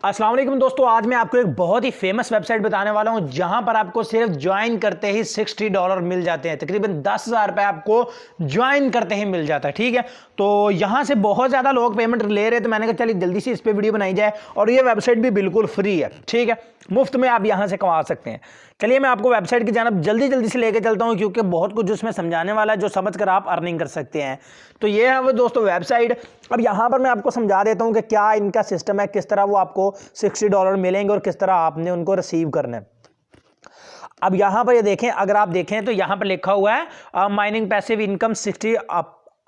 अस्सलाम वालेकुम दोस्तों, आज मैं आपको एक बहुत ही फेमस वेबसाइट बताने वाला हूं जहां पर आपको सिर्फ ज्वाइन करते ही $60 मिल जाते हैं। तकरीबन 10,000 रुपए आपको ज्वाइन करते ही मिल जाता है। ठीक है, तो यहां से बहुत ज़्यादा लोग पेमेंट ले रहे थे, मैंने कहा चलिए जल्दी से इस पर वीडियो बनाई जाए। और ये वेबसाइट भी बिल्कुल फ्री है, ठीक है, मुफ्त में आप यहां से कमा सकते हैं। चलिए मैं आपको वेबसाइट की जानब जल्दी से लेके चलता हूं, क्योंकि बहुत कुछ उसमें समझाने वाला है जो समझकर आप अर्निंग कर सकते हैं। तो ये है वो दोस्तों वेबसाइट। अब यहां पर मैं आपको समझा देता हूं कि क्या इनका सिस्टम है, किस तरह वो आपको $60 मिलेंगे और किस तरह आपने उनको रिसीव करना है। अब यहां पर ये देखें, अगर आप देखें तो यहां पर लिखा हुआ है माइनिंग पैसिव इनकम 60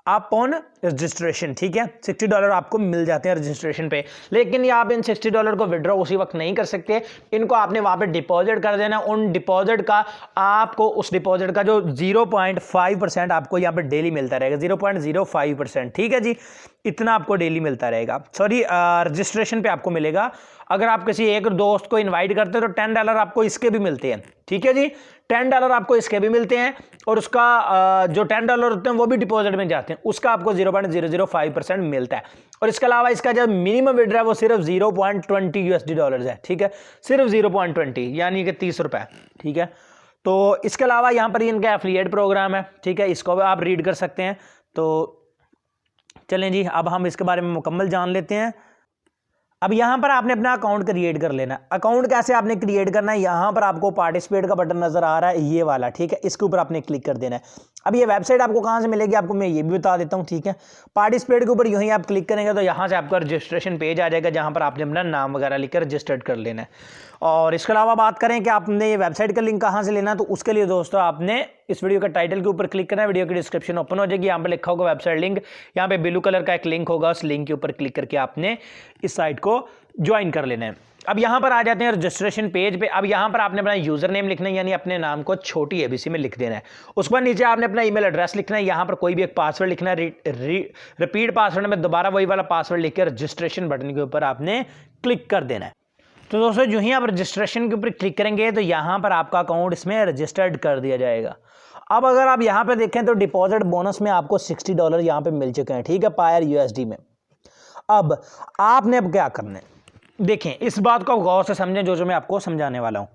आप ऑन रजिस्ट्रेशन। ठीक है, $60 आपको मिल जाते हैं रजिस्ट्रेशन पे। लेकिन ये आप इन $60 को विड्रॉ उसी वक्त नहीं कर सकते, इनको आपने वहां पे डिपॉजिट कर देना। उन डिपॉजिट का आपको उस डिपॉजिट का जो 0.5% आपको यहाँ पे डेली मिलता रहेगा, 0.05%। ठीक है जी, इतना आपको डेली मिलता रहेगा। सॉरी, रजिस्ट्रेशन पे आपको मिलेगा। अगर आप किसी एक दोस्त को इनवाइट करते हैं तो $10 आपको इसके भी मिलते हैं। ठीक है जी, $10 आपको इसके भी मिलते हैं, और उसका जो $10 होते हैं वो भी डिपॉजिट में जाते हैं, उसका आपको 0.005% मिलता है। और इसके अलावा इसका जो मिनिमम विड्रॉ है वो सिर्फ $0.20 है। ठीक है, सिर्फ 0.20 यानी कि 30 रुपए। ठीक है, तो इसके अलावा यहाँ पर इनका एफिलिएट प्रोग्राम है। ठीक है, इसको भी आप रीड कर सकते हैं। तो चलें जी, अब हम इसके बारे में मुकम्मल जान लेते हैं। अब यहां पर आपने अपना अकाउंट क्रिएट कर लेना है। अकाउंट कैसे आपने क्रिएट करना है, यहां पर आपको पार्टिसिपेट का बटन नजर आ रहा है, ये वाला। ठीक है, इसके ऊपर आपने क्लिक कर देना है। अब ये वेबसाइट आपको कहां से मिलेगी, आपको मैं ये भी बता देता हूं। ठीक है, पार्टिसिपेट के ऊपर यूं ही आप क्लिक करेंगे तो यहां से आपका रजिस्ट्रेशन पेज आ जाएगा, जहां पर आपने अपना नाम वगैरह लिखकर रजिस्टर्ड कर लेना है। और इसके अलावा बात करें कि आपने ये वेबसाइट का लिंक कहां से लेना है, तो उसके लिए दोस्तों आपने इस वीडियो का टाइटल के ऊपर क्लिक करना है। वीडियो की डिस्क्रिप्शन ओपन हो जाएगी, यहाँ पर लिखा होगा वेबसाइट लिंक, यहाँ पे ब्लू कलर का एक लिंक होगा, उस लिंक के ऊपर क्लिक करके आपने इस साइट को ज्वाइन कर लेना है। अब यहां पर आ जाते हैं रजिस्ट्रेशन पेज पे। अब यहां पर आपने अपना यूजर नेम लिखना है, यानी अपने नाम को छोटी एबीसी में लिख देना है। उसके बाद नीचे आपने अपना ईमेल एड्रेस लिखना है, यहां पर कोई भी एक पासवर्ड लिखना है। रिपीट पासवर्ड में दोबारा वही वाला पासवर्ड लिखकर रजिस्ट्रेशन बटन के ऊपर आपने क्लिक कर देना है। तो दोस्तों जो ही आप रजिस्ट्रेशन के ऊपर क्लिक करेंगे तो यहां पर आपका अकाउंट इसमें रजिस्टर्ड कर दिया जाएगा। अब अगर आप यहां पे देखें तो डिपॉजिट बोनस में आपको $60 यहां पे मिल चुके हैं। ठीक है, पायर USD में। अब आपने अब क्या करना है, देखें इस बात को गौर से समझें जो मैं आपको समझाने वाला हूं।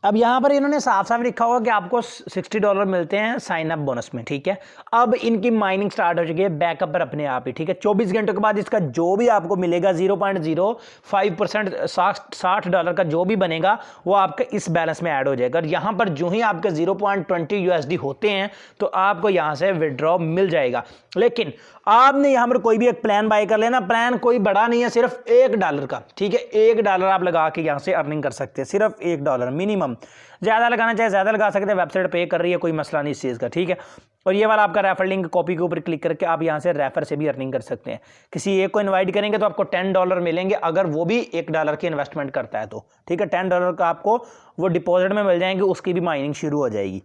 अब यहां पर इन्होंने साफ साफ लिखा हुआ कि आपको $60 मिलते हैं साइन अप बोनस में। ठीक है, अब इनकी माइनिंग स्टार्ट हो चुकी है, बैकअप पर अपने आप ही। ठीक है, 24 घंटों के बाद इसका जो भी आपको मिलेगा 0.05% $60 का जो भी बनेगा वो आपका इस बैलेंस में ऐड हो जाएगा। और यहां पर जो ही आपके 0.20 USD होते हैं तो आपको यहां से विड्रॉ मिल जाएगा। लेकिन आपने यहां पर कोई भी एक प्लान बाय कर लेना। प्लान कोई बड़ा नहीं है, सिर्फ $1 का। ठीक है, $1 आप लगा के यहां से अर्निंग कर सकते हैं, सिर्फ $1 मिनिमम। ज्यादा लगाना चाहे ज्यादा लगा सकते हैं, वेबसाइट पे कर रही है, कोई मसला नहीं इस चीज का। ठीक है, और ये वाला आपका रेफर लिंक कॉपी के ऊपर क्लिक करके आप यहां से रेफर से भी अर्निंग कर सकते हैं। किसी एक को इनवाइट करेंगे तो आपको $10 मिलेंगे, अगर वो भी $1 की इन्वेस्टमेंट करता है तो। ठीक है, $10 का आपको वो डिपॉजिट में मिल जाएंगे, उसकी भी माइनिंग शुरू हो जाएगी।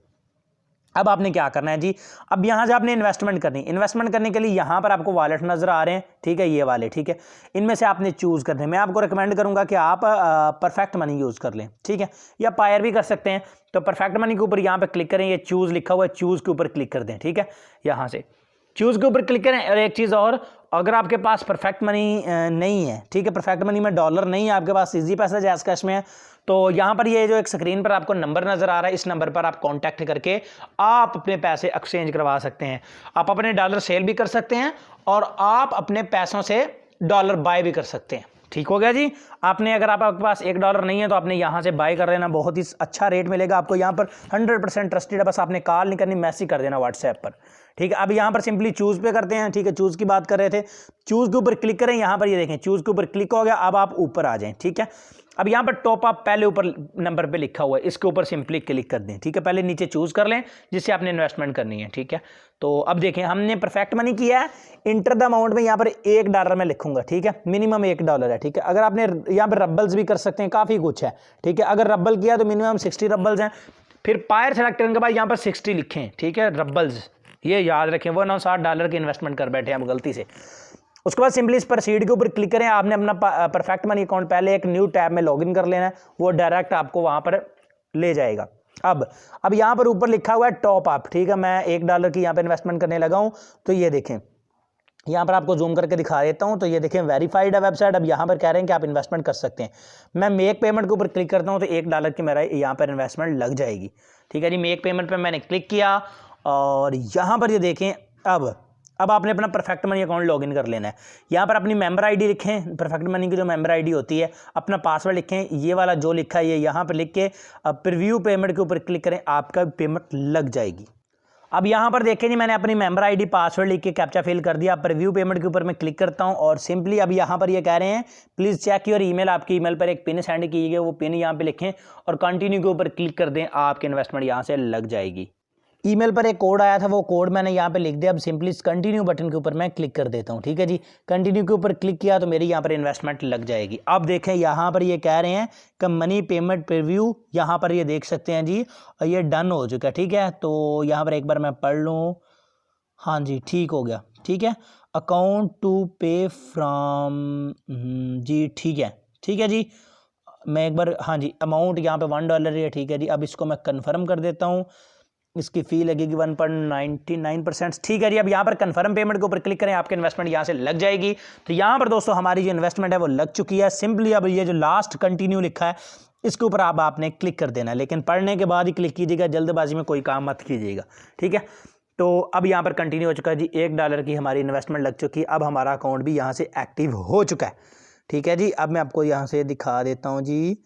अब आपने क्या करना है जी, अब यहां से आपने इन्वेस्टमेंट करनी। इन्वेस्टमेंट करने के लिए यहां पर आपको वॉलेट नजर आ रहे हैं। ठीक है, ये वाले। ठीक है, इनमें से आपने चूज करने। मैं आपको रिकमेंड करूंगा कि आप परफेक्ट मनी यूज कर लें। ठीक है, या पायर भी कर सकते हैं। तो परफेक्ट मनी के ऊपर यहां पर क्लिक करें, ये चूज लिखा हुआ है, चूज के ऊपर क्लिक कर दें। ठीक है, यहां से चूज के ऊपर क्लिक करें। और एक चीज और, अगर आपके पास परफेक्ट मनी नहीं है, ठीक है, परफेक्ट मनी में डॉलर नहीं है आपके पास, इजी पैसा जैज़ कैश में है, तो यहां पर ये जो एक स्क्रीन पर आपको नंबर नजर आ रहा है, इस नंबर पर आप कांटेक्ट करके आप अपने पैसे एक्सचेंज करवा सकते हैं। आप अपने डॉलर सेल भी कर सकते हैं और आप अपने पैसों से डॉलर बाय भी कर सकते हैं। ठीक हो गया जी। आपने अगर आपके पास $1 नहीं है तो आपने यहां से बाय कर लेना, बहुत ही अच्छा रेट मिलेगा आपको। यहां पर 100% ट्रस्टेड है, बस आपने कॉल नहीं करनी, मैसेज कर देना व्हाट्सएप पर। ठीक है, अब यहां पर सिंपली चूज पे करते हैं। ठीक है, चूज की बात कर रहे थे, चूज के ऊपर क्लिक करें। यहां पर ये देखें चूज के ऊपर क्लिक हो गया, अब आप ऊपर आ जाएं। ठीक है, अब यहां पर टॉप अप पहले ऊपर नंबर पे लिखा हुआ है, इसके ऊपर सिंपली क्लिक कर दें। ठीक है, पहले नीचे चूज कर लें जिससे आपने इन्वेस्टमेंट करनी है। ठीक है, तो अब देखें हमने परफेक्ट मनी किया है। इंटर द अमाउंट में यहां पर $1 में लिखूंगा। ठीक है, मिनिमम $1 है। ठीक है, अगर आपने यहां पर रबल्स भी कर सकते हैं, काफी कुछ है। ठीक है, अगर रबल किया तो मिनिमम 60 रबल्स हैं। फिर पायर सेलेक्ट करने के बाद यहां पर 60 लिखें। ठीक है, रबल्स, ये याद रखें, वो $60 की इन्वेस्टमेंट कर बैठे हैं हम गलती से। उसके बाद सिंपली इस प्रोसीड के ऊपर क्लिक करें। आपने अपना परफेक्ट मनी अकाउंट पहले एक न्यू टैब में लॉगिन कर लेना है, वो डायरेक्ट आपको वहां पर ले जाएगा। अब यहां पर ऊपर लिखा हुआ है टॉप अप। ठीक है, मैं $1 की यहां पे इन्वेस्टमेंट करने लगा हूं, तो ये देखें यहाँ पर आपको जूम करके दिखा देता हूँ। तो ये देखें वेरीफाइड है वेबसाइट। अब यहाँ पर कह रहे हैं कि आप इन्वेस्टमेंट कर सकते हैं। मैं मेक पेमेंट के ऊपर क्लिक करता हूँ तो $1 की मेरा यहाँ पर इन्वेस्टमेंट लग जाएगी। ठीक है जी, मेक पेमेंट पर मैंने क्लिक किया और यहाँ पर ये देखें अब आपने अपना परफेक्ट मनी अकाउंट लॉगिन कर लेना है। यहाँ पर अपनी मेंबर आईडी लिखें, परफेक्ट मनी की जो मेंबर आईडी होती है, अपना पासवर्ड लिखें, ये वाला जो लिखा है ये यहाँ पर लिख के अब प्रीव्यू पेमेंट के ऊपर क्लिक करें, आपका पेमेंट लग जाएगी। अब यहाँ पर देखें जी, मैंने अपनी मेंबर आईडी पासवर्ड लिख के कैप्चा फिल कर दिया। अब प्रीव्यू पेमेंट के ऊपर मैं क्लिक करता हूँ और सिंपली अब यहाँ पर ये कह रहे हैं प्लीज़ चेक योर ईमेल। आपकी ईमेल पर एक पिन सेंड की गई, वो पिन यहाँ पे लिखें और कंटिन्यू के ऊपर क्लिक कर दें, आपकी इन्वेस्टमेंट यहाँ से लग जाएगी। ईमेल पर एक कोड आया था, वो कोड मैंने यहाँ पे लिख दिया। अब सिंपली कंटिन्यू बटन के ऊपर मैं क्लिक कर देता हूँ। ठीक है जी, कंटिन्यू के ऊपर क्लिक किया तो मेरी यहाँ पर इन्वेस्टमेंट लग जाएगी। अब देखें यहाँ पर ये कह रहे हैं कि मनी पेमेंट प्रीव्यू, यहाँ पर ये देख सकते हैं जी, और ये डन हो चुका है। ठीक है, तो यहाँ पर एक बार मैं पढ़ लूँ। हाँ जी, ठीक हो गया। ठीक है, अकाउंट टू पे फ्रॉम जी, ठीक है जी। मैं एक बार, हाँ जी, अमाउंट यहाँ पे $1 है। ठीक है जी, अब इसको मैं कन्फर्म कर देता हूँ। इसकी फ़ी लगेगी 1.99%। ठीक है जी, अब यहाँ पर कंफर्म पेमेंट के ऊपर क्लिक करें, आपके इन्वेस्टमेंट यहाँ से लग जाएगी। तो यहाँ पर दोस्तों हमारी जो इन्वेस्टमेंट है वो लग चुकी है। सिंपली अब ये जो लास्ट कंटिन्यू लिखा है इसके ऊपर आपने क्लिक कर देना है, लेकिन पढ़ने के बाद ही क्लिक कीजिएगा, जल्दबाजी में कोई काम मत कीजिएगा। ठीक है, तो अब यहाँ पर कंटिन्यू हो चुका है जी, $1 की हमारी इन्वेस्टमेंट लग चुकी है। अब हमारा अकाउंट भी यहाँ से एक्टिव हो चुका है। ठीक है जी, अब मैं आपको यहाँ से दिखा देता हूँ जी।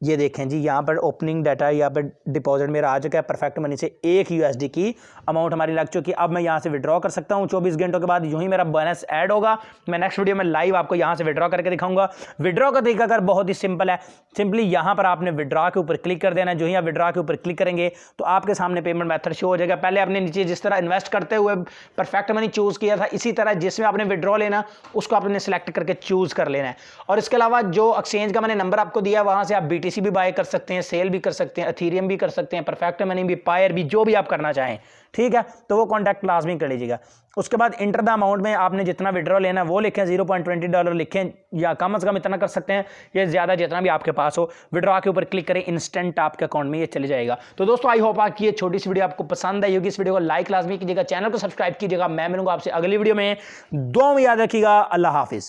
ये देखें जी, यहाँ पर ओपनिंग डाटा, यहाँ पर डिपॉजिट मेरा आ चुका है। परफेक्ट मनी से $1 की अमाउंट हमारी लग चुकी है। अब मैं यहाँ से विड्रॉ कर सकता हूँ। 24 घंटों के बाद यूँ ही मेरा बैलेंस ऐड होगा। मैं नेक्स्ट वीडियो में लाइव आपको यहाँ से विड्रॉ करके दिखाऊंगा। विड्रॉ का तरीका कर बहुत ही सिंपल है। सिंपली यहाँ पर आपने विड्रॉ के ऊपर क्लिक कर देना है। जो ही आप विड्रॉ के ऊपर क्लिक करेंगे तो आपके सामने पेमेंट मेथड शो हो जाएगा। पहले आपने नीचे जिस तरह इन्वेस्ट करते हुए परफेक्ट मनी चूज़ किया था, इसी तरह जिसमें आपने विड्रॉ लेना उसको आपने सेलेक्ट करके चूज़ कर लेना है। और इसके अलावा जो एक्सचेंज का मैंने नंबर आपको दिया है, वहाँ से आप BTC भी बाय कर सकते हैं, सेल भी कर सकते हैं, एथेरियम भी कर सकते हैं, परफेक्ट मनी भी, पायर भी, जो भी आप करना चाहें। ठीक है, तो वो कॉन्टैक्ट लाजमी कर लीजिएगा। उसके बाद इंटर द अमाउंट में आपने जितना विड्रॉ लेना है वो लिखें, $0.20 लिखें, या कम से कम इतना कर सकते हैं, ये ज़्यादा जितना भी आपके पास हो। विड्रॉ के ऊपर क्लिक करें, इंस्टेंट आपके अकाउंट में ये चले जाएगा। तो दोस्तों आई होप कि ये छोटी सी वीडियो आपको पसंद आई होगी। इस वीडियो को लाइक लाजमी कीजिएगा, चैनल को सब्सक्राइब कीजिएगा। मैं मिलूंगा आपसे अगली वीडियो में। दुआ में याद रखिएगा। अल्लाह हाफिज़।